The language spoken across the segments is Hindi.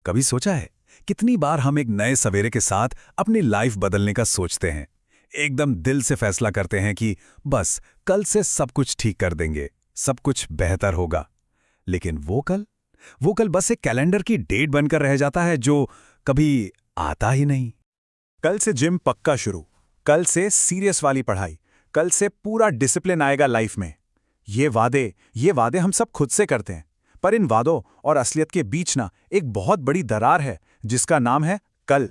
कभी सोचा है कितनी बार हम एक नए सवेरे के साथ अपनी लाइफ बदलने का सोचते हैं, एकदम दिल से फैसला करते हैं कि बस कल से सब कुछ ठीक कर देंगे, सब कुछ बेहतर होगा। लेकिन वो कल बस एक कैलेंडर की डेट बनकर रह जाता है जो कभी आता ही नहीं। कल से जिम पक्का शुरू, कल से सीरियस वाली पढ़ाई, कल से पूरा डिसिप्लिन आएगा लाइफ में। ये वादे हम सब खुद से करते हैं, पर इन वादों और असलियत के बीच ना एक बहुत बड़ी दरार है जिसका नाम है कल।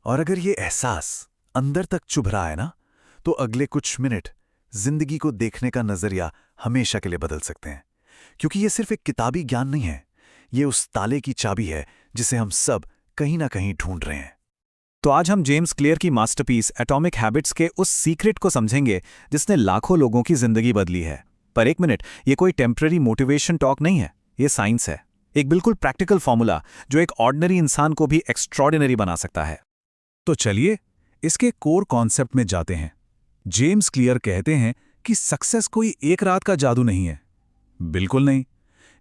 और अगर ये एहसास अंदर तक चुभ रहा है ना, तो अगले कुछ मिनट जिंदगी को देखने का नजरिया हमेशा के लिए बदल सकते हैं। क्योंकि ये सिर्फ एक किताबी ज्ञान नहीं है, ये उस ताले की चाबी है जिसे हम सब कहीं ना कहीं ढूंढ रहे हैं। तो आज हम जेम्स क्लियर की मास्टरपीस एटॉमिक हैबिट्स के उस सीक्रेट को समझेंगे जिसने लाखों लोगों की जिंदगी बदली है। पर एक मिनट, ये कोई टेम्पररी मोटिवेशन टॉक नहीं है, ये साइंस है, एक बिल्कुल प्रैक्टिकल फॉर्मूला जो एक ऑर्डिनरी इंसान को भी एक्स्ट्रॉर्डिनरी बना सकता है। तो चलिए इसके कोर कॉन्सेप्ट में जाते हैं। जेम्स क्लियर कहते हैं कि सक्सेस कोई एक रात का जादू नहीं है। बिल्कुल नहीं,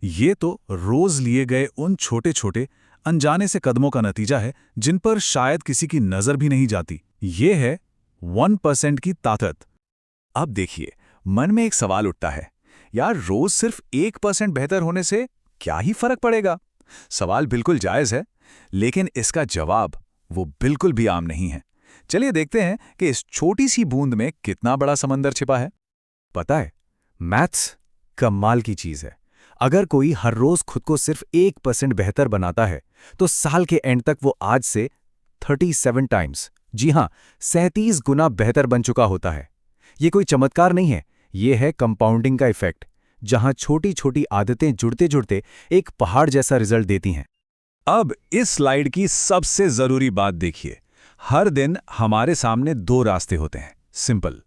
ये तो रोज लिए गए उन छोटे छोटे अनजाने से कदमों का नतीजा है जिन पर शायद किसी की नजर भी नहीं जाती। ये है 1% की ताकत। अब देखिए, मन में एक सवाल उठता है, यार रोज सिर्फ 1% बेहतर होने से क्या ही फर्क पड़ेगा? सवाल बिल्कुल जायज है, लेकिन इसका जवाब वो बिल्कुल भी आम नहीं है। चलिए देखते हैं कि इस छोटी सी बूंद में कितना बड़ा समंदर छिपा है। पता है, मैथ्स कमाल की चीज है। अगर कोई हर रोज खुद को सिर्फ 1% बेहतर बनाता है, तो साल के एंड तक वो आज से 37 टाइम्स, जी हां 37 गुना बेहतर बन चुका होता है। ये कोई चमत्कार नहीं है, ये है कंपाउंडिंग का इफेक्ट, जहां छोटी छोटी आदतें जुड़ते जुड़ते एक पहाड़ जैसा रिजल्ट देती हैं। अब इस स्लाइड की सबसे जरूरी बात देखिए। हर दिन हमारे सामने दो रास्ते होते हैं, सिंपल।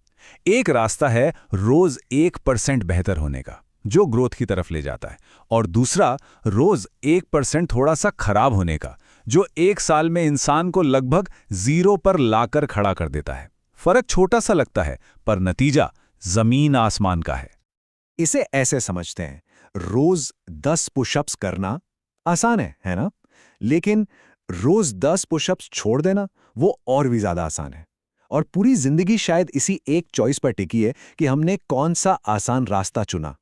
एक रास्ता है रोज 1% बेहतर होने का, जो ग्रोथ की तरफ ले जाता है, और दूसरा रोज 1% थोड़ा सा खराब होने का, जो एक साल में इंसान को लगभग 0 पर लाकर खड़ा कर देता है। फर्क छोटा सा लगता है, पर नतीजा जमीन आसमान का है। इसे ऐसे समझते हैं, रोज 10 पुशअप्स करना आसान है ना? लेकिन रोज 10 पुशअप्स छोड़ देना वो और भी ज्यादा आसान है। और पूरी जिंदगी शायद इसी एक चॉइस पर टिकी है कि हमने कौन सा आसान रास्ता चुना,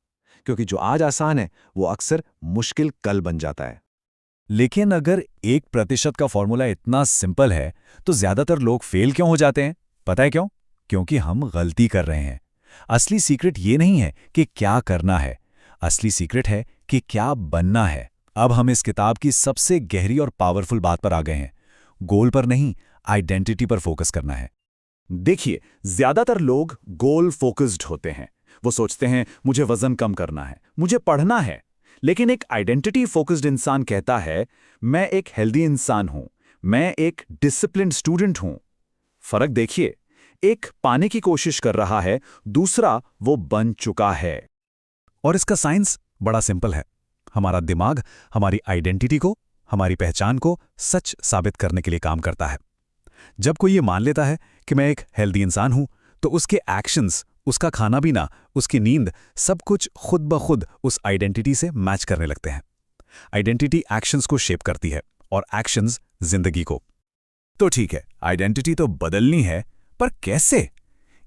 क्योंकि जो आज आसान है वो अक्सर मुश्किल कल बन जाता है। लेकिन अगर 1% का फॉर्मूला इतना सिंपल है, तो ज्यादातर लोग फेल क्यों हो जाते हैं? पता है क्यों? क्योंकि हम गलती कर रहे हैं। असली सीक्रेट ये नहीं है कि क्या करना है, असली सीक्रेट है कि क्या बनना है। अब हम इस किताब की सबसे गहरी और पावरफुल बात पर आ गए हैं। गोल पर नहीं, आइडेंटिटी पर फोकस करना है। देखिए, ज्यादातर लोग गोल फोकस्ड होते हैं। वो सोचते हैं मुझे वजन कम करना है, मुझे पढ़ना है। लेकिन एक आइडेंटिटी फोकस्ड इंसान कहता है मैं एक हेल्दी इंसान हूं, मैं एक डिसिप्लिन्ड स्टूडेंट हूं। फर्क देखिए, एक पाने की कोशिश कर रहा है, दूसरा वो बन चुका है। और इसका साइंस बड़ा सिंपल है। हमारा दिमाग हमारी आइडेंटिटी को, हमारी पहचान को सच साबित करने के लिए काम करता है। जब कोई ये मान लेता है कि मैं एक हेल्दी इंसान हूं, तो उसके एक्शंस, उसका खाना पीना, उसकी नींद, सब कुछ खुद ब खुद उस आइडेंटिटी से मैच करने लगते हैं। आइडेंटिटी एक्शंस को शेप करती है और एक्शंस जिंदगी को। तो ठीक है, आइडेंटिटी तो बदलनी है, पर कैसे?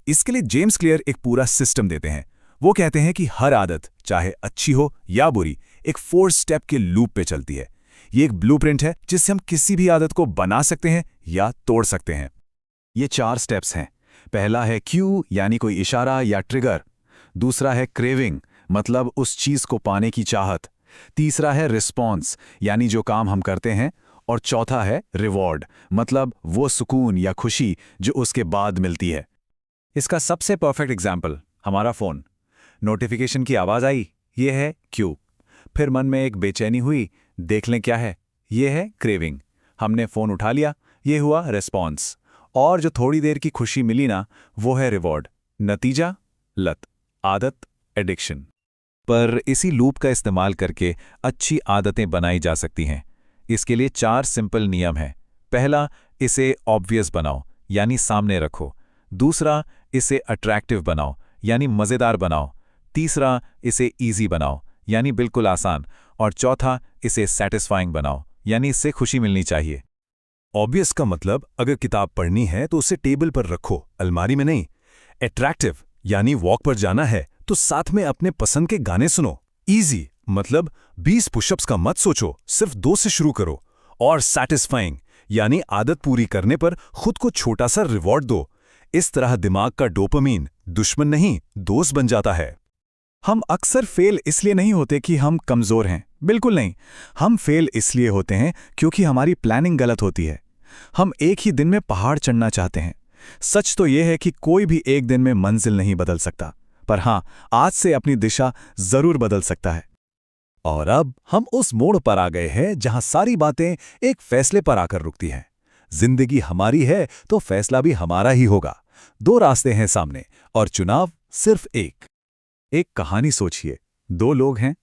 इसके लिए जेम्स क्लियर एक पूरा सिस्टम देते हैं। वो कहते हैं कि हर आदत, चाहे अच्छी हो या बुरी, एक 4 स्टेप के लूप पे चलती है। ये एक ब्लूप्रिंट है जिससे हम किसी भी आदत को बना सकते हैं या तोड़ सकते हैं। ये 4 स्टेप्स हैं। पहला है क्यू, यानी कोई इशारा या ट्रिगर। दूसरा है क्रेविंग, मतलब उस चीज को पाने की चाहत। तीसरा है रिस्पॉन्स, यानी जो काम हम करते हैं। और चौथा है रिवॉर्ड, मतलब वो सुकून या खुशी जो उसके बाद मिलती है। इसका सबसे परफेक्ट एग्जाम्पल हमारा फोन। नोटिफिकेशन की आवाज आई, ये है क्यू। फिर मन में एक बेचैनी हुई, देख लें क्या है, ये है क्रेविंग। हमने फोन उठा लिया, ये हुआ रिस्पॉन्स। और जो थोड़ी देर की खुशी मिली ना, वो है रिवॉर्ड। नतीजा लत, आदत, एडिक्शन। पर इसी लूप का इस्तेमाल करके अच्छी आदतें बनाई जा सकती हैं। इसके लिए 4 सिंपल नियम हैं। पहला, इसे ऑब्वियस बनाओ, यानी सामने रखो। दूसरा, इसे अट्रैक्टिव बनाओ, यानी मज़ेदार बनाओ। तीसरा, इसे ईजी बनाओ, यानी बिल्कुल आसान। और चौथा, इसे सैटिस्फाइंग बनाओ, यानी इससे खुशी मिलनी चाहिए। ऑब्वियस का मतलब अगर किताब पढ़नी है तो उसे टेबल पर रखो, अलमारी में नहीं। अट्रैक्टिव यानी वॉक पर जाना है तो साथ में अपने पसंद के गाने सुनो। इजी मतलब 20 पुशअप्स का मत सोचो, सिर्फ 2 से शुरू करो। और सैटिस्फाइंग यानी आदत पूरी करने पर खुद को छोटा सा रिवॉर्ड दो। इस तरह दिमाग का डोपामीन दुश्मन नहीं, दोस्त बन जाता है। हम अक्सर फेल इसलिए नहीं होते कि हम कमज़ोर हैं, बिल्कुल नहीं। हम फेल इसलिए होते हैं क्योंकि हमारी प्लानिंग गलत होती है। हम एक ही दिन में पहाड़ चढ़ना चाहते हैं। सच तो यह है कि कोई भी एक दिन में मंजिल नहीं बदल सकता, पर हाँ, आज से अपनी दिशा जरूर बदल सकता है। और अब हम उस मोड़ पर आ गए हैं जहां सारी बातें एक फैसले पर आकर रुकती हैं। जिंदगी हमारी है तो फैसला भी हमारा ही होगा। 2 रास्ते हैं सामने और चुनाव सिर्फ एक। एक कहानी सोचिए, 2 लोग हैं।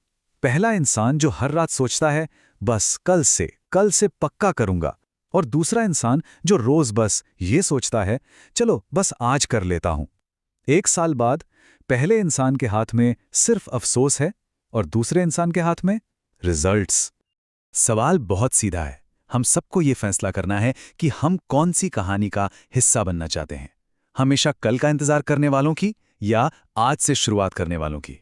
पहला इंसान जो हर रात सोचता है बस कल से पक्का करूंगा, और दूसरा इंसान जो रोज बस ये सोचता है चलो बस आज कर लेता हूं। 1 साल बाद पहले इंसान के हाथ में सिर्फ अफसोस है और दूसरे इंसान के हाथ में रिजल्ट्स। सवाल बहुत सीधा है। हम सबको ये फैसला करना है कि हम कौन सी कहानी का हिस्सा बनना चाहते हैं, हमेशा कल का इंतजार करने वालों की या आज से शुरुआत करने वालों की।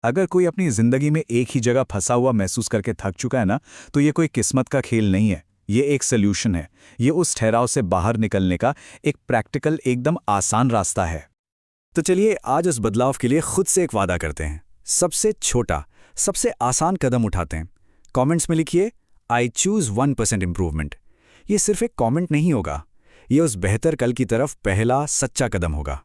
अगर कोई अपनी जिंदगी में एक ही जगह फंसा हुआ महसूस करके थक चुका है ना, तो ये कोई किस्मत का खेल नहीं है, ये एक सॉल्यूशन है। ये उस ठहराव से बाहर निकलने का एक प्रैक्टिकल, एकदम आसान रास्ता है। तो चलिए आज उस बदलाव के लिए खुद से एक वादा करते हैं। सबसे छोटा, सबसे आसान कदम उठाते हैं। कमेंट्स में लिखिए आई चूज 1% इम्प्रूवमेंट। ये सिर्फ एक कमेंट नहीं होगा, ये उस बेहतर कल की तरफ पहला सच्चा कदम होगा।